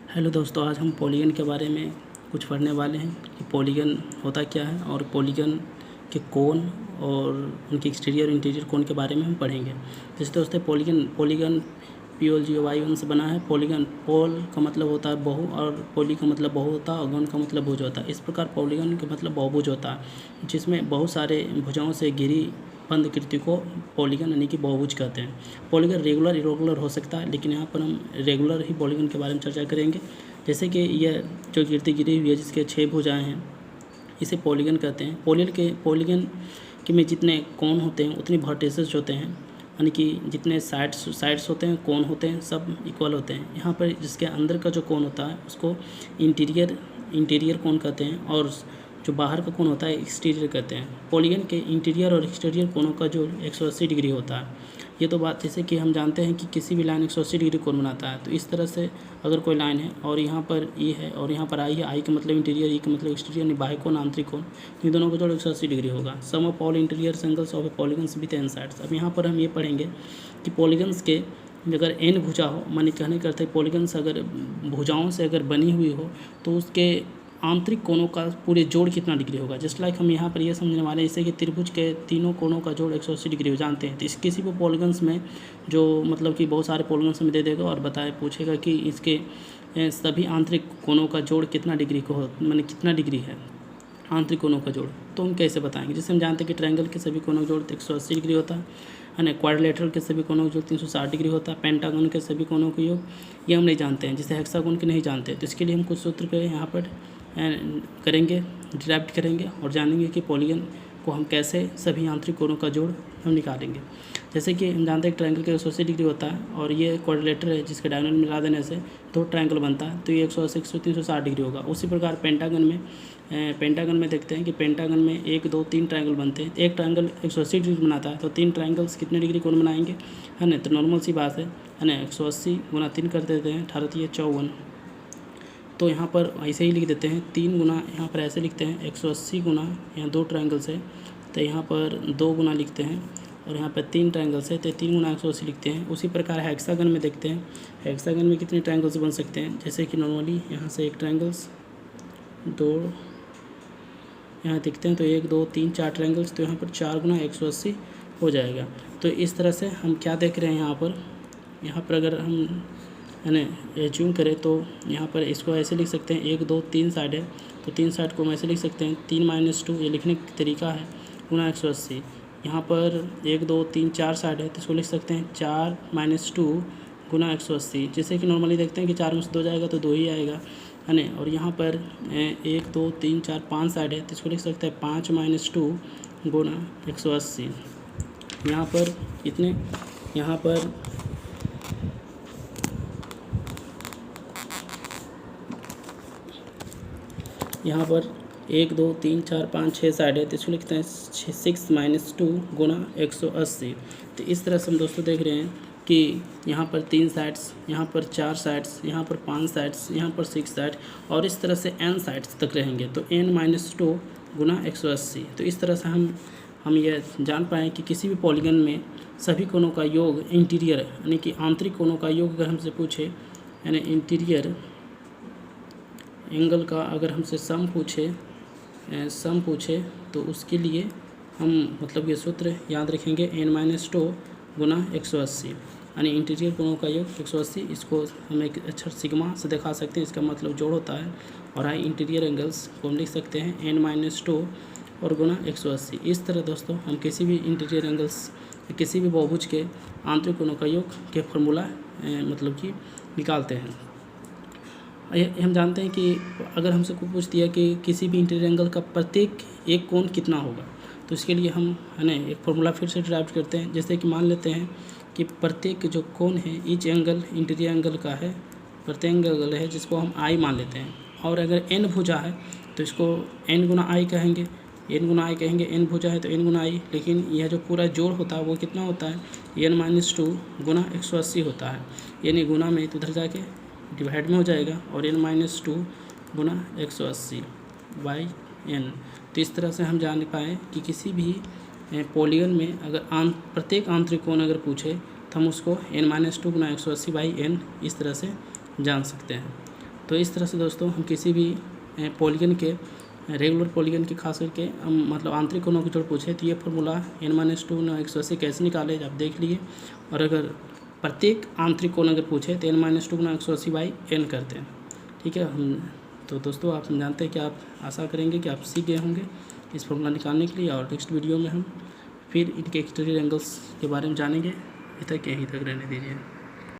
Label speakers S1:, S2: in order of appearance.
S1: Hello दोस्तों, आज हम पॉलीगन के बारे में कुछ पढ़ने वाले हैं कि पॉलीगन होता क्या है और पॉलीगन के कोण और उनके एक्सटीरियर और इंटीरियर कोण के बारे में हम पढ़ेंगे। जैसे दोस्तों पॉलीगन POLGY से बना है। पॉलीगन पोल का मतलब होता है बहु और पॉली का मतलब बहु होता है और गन का मतलब भुज होता है। इस प्रकार पॉलीगन का मतलब बहुभुज होता है, जिसमें बहुत सारे भुजाओं से घिरी बंद कृति को पॉलीगन यानी कि बहुभुज कहते हैं। पॉलीगन रेगुलर इरेगुलर हो सकता है, लेकिन यहाँ पर हम रेगुलर ही पॉलीगन के बारे में चर्चा करेंगे। जैसे कि यह जो कीर्ति गिरी हुई है जिसके 6 भुजाएं हैं, इसे पॉलीगन कहते हैं। पॉलीगन के में जितने कोण होते हैं उतने वर्टिसेस होते हैं, यानी कि जितने साइड्स होते हैं, कोण होते हैं, सब इक्वल होते हैं। यहाँ पर जिसके अंदर का जो कोण होता है उसको इंटीरियर कोण कहते हैं और जो बाहर का कोण होता है एक्सटीरियर कहते हैं। पॉलीगन के इंटीरियर और एक्सटीरियर कोणों का जो 180 डिग्री होता है। ये तो बात जैसे कि हम जानते हैं कि किसी भी लाइन 180 डिग्री कोण बनाता है, तो इस तरह से अगर कोई लाइन है और यहाँ पर E है और यहाँ पर I है, I का मतलब इंटीरियर, E का मतलब एक्सटीरियर, बाह्य कोण आंतरिक कोण, इन दोनों का जोड़ 180 डिग्री होगा। Sum of all interior angles of a polygons with n sides. अब यहाँ पर हम ये पढ़ेंगे कि पॉलीगन्स के अगर n भुजा हो, माने कहने करते हैं पॉलीगन्स अगर भुजाओं से अगर बनी हुई हो तो उसके आंतरिक कोणों का पूरे जोड़ कितना डिग्री होगा। जस्ट लाइक हम यहाँ पर ये समझने वाले हैं जैसे कि त्रिभुज के तीनों कोणों का जोड़ 180 डिग्री हो जानते हैं। तो इस किसी भी पॉलीगन्स में जो मतलब कि बहुत सारे पॉलीगन्स में दे देगा और पूछेगा कि इसके सभी आंतरिक कोणों का जोड़ कितना डिग्री को हो, माने कितना डिग्री है आंतरिक कोणों का जोड़, तो हम कैसे बताएंगे। जैसे हम जानते हैं कि ट्रायंगल के सभी कोणों का जोड़ 180 डिग्री होता है ना। क्वाड्रिलेटरल के सभी कोणों का जोड़ 360 डिग्री होता है। पेंटागन के सभी कोणों का योग ये हम नहीं जानते हैं, जैसे हेक्सागोन के नहीं जानते। तो इसके लिए हम कुछ सूत्र पे यहाँ पर करेंगे, डिराइव करेंगे और जानेंगे कि पॉलीगन को हम कैसे सभी आंतरिक कोणों का जोड़ हम निकालेंगे। जैसे कि हम जानते हैं कि ट्रायंगल के 180 डिग्री होता है और ये क्वाड्रिलेटर है जिसके डायगोनल मिला देने से दो ट्रायंगल बनता है, तो ये 180 360 डिग्री होगा। उसी प्रकार पेंटागन में देखते हैं कि पेंटागन में 1 2 3 ट्रायंगल बनते हैं। एक ट्रायंगल 180 डिग्री बनाता है, तो 3 ट्रायंगल्स कितने डिग्री कोण बनाएंगे, है ना। तो नॉर्मल सी बात है ना। 180 गुना 3 कर देते हैं, 18 54। तो यहाँ पर ऐसे ही लिख देते हैं 3 गुना, यहाँ पर ऐसे लिखते हैं 180 गुना, यहाँ 2 ट्रायंगल्स है तो यहाँ पर 2 गुना लिखते हैं और यहाँ पर 3 ट्रायंगल्स है तो 3 गुना 180 लिखते हैं। उसी प्रकार हेक्सागन में देखते हैं, हेक्सागन में कितने ट्रायंगल्स बन सकते हैं। जैसे कि नॉर्मली यहाँ से 1 ट्रायंगल्स, 2 यहाँ दिखते हैं तो 1 2 3 4 ट्रायंगल्स, तो यहाँ पर 4 गुना 180 हो जाएगा। तो इस तरह से हम क्या देख रहे हैं यहाँ पर अगर हम है ना एज्यूम करें तो यहाँ पर इसको ऐसे लिख सकते हैं 1 2 3 साइड है तो 3 साइड को हम ऐसे लिख सकते हैं 3 - 2, ये लिखने का तरीका है, गुना 180। यहाँ पर 1 2 3 4 साइड है तो इसको लिख सकते हैं 4 - 2 गुना 180। जैसे कि नॉर्मली देखते हैं कि 4 में से 2 जाएगा तो 2 ही आएगा, है ना। और यहाँ पर 1 2 3 4 5 साइड है तो इसको लिख सकते हैं 5 - 2 गुना 180। यहाँ पर कितने, यहाँ पर 1 2 3 4 5 6 साइड है तो इसको लिखते हैं 6 - 2 गुना 180। तो इस तरह से हम दोस्तों देख रहे हैं कि यहाँ पर 3 साइड्स, यहाँ पर 4 साइड्स, यहाँ पर 5 साइड्स, यहाँ पर 6 साइड और इस तरह से n साइड्स तक रहेंगे, तो n - 2 गुना 180। तो इस तरह से हम ये जान पाएँ कि किसी भी पॉलीगन में सभी कोणों का योग इंटीरियर यानी कि आंतरिक कोणों का योग अगर हमसे पूछे, यानी इंटीरियर एंगल का अगर हमसे सम पूछे तो उसके लिए हम मतलब ये सूत्र याद रखेंगे n - 2 गुना 180, यानी इंटीरियर कोणों का योग 180। इसको हम एक अक्षर सिग्मा से दिखा सकते हैं, इसका मतलब जोड़ होता है। और आई इंटीरियर एंगल्स को हम लिख सकते हैं n - 2 और गुना 180। इस तरह दोस्तों हम किसी भी इंटीरियर एंगल्स किसी भी बहुभुज के आंतरिक कोणों का योग के फॉर्मूला मतलब कि निकालते हैं। हम जानते हैं कि अगर हमसे कोई पूछ दिया कि किसी भी इंटीरियर एंगल का प्रत्येक एक कोण कितना होगा, तो इसके लिए हम है ना एक फॉर्मूला फिर से डिराइव करते हैं। जैसे कि मान लेते हैं कि प्रत्येक जो कोण है ईच एंगल इंटीरियर एंगल का है, प्रत्येक एंगल है जिसको हम आई मान लेते हैं। और अगर n भुजा है तो इसको n गुना आई कहेंगे, n भुजा है तो n गुना आई। लेकिन यह जो पूरा जोड़ होता है वो कितना होता है, n - 2 गुना 180 होता है। यानी गुना में तो उधर जाके डिवाइड में हो जाएगा और n - 2 गुना 180 बाई n। तो इस तरह से हम जान पाए कि किसी भी पॉलीगन में अगर प्रत्येक आंतरिक कोण अगर पूछे तो हम उसको n - 2 गुना 180 बाई n इस तरह से जान सकते हैं। तो इस तरह से दोस्तों हम किसी भी पॉलीगन के रेगुलर पॉलीगन के खास करके हम मतलब आंतरिक कोणों की जोड़ पूछे तो ये फार्मूला n-2 180 कैसे निकाले आप देख लिए। और अगर प्रत्येक आंतरिक कोण अगर पूछे तो n-2 गुना 180 बाई n करते हैं। ठीक है, हम तो दोस्तों आप जानते हैं कि आप आशा करेंगे कि आप सीख गए होंगे इस फार्मूला निकालने के लिए। और नेक्स्ट वीडियो में हम फिर इनके एक्सटीरियर एंगल्स के बारे में जानेंगे। अभी तक यहीं तक रहने दीजिए।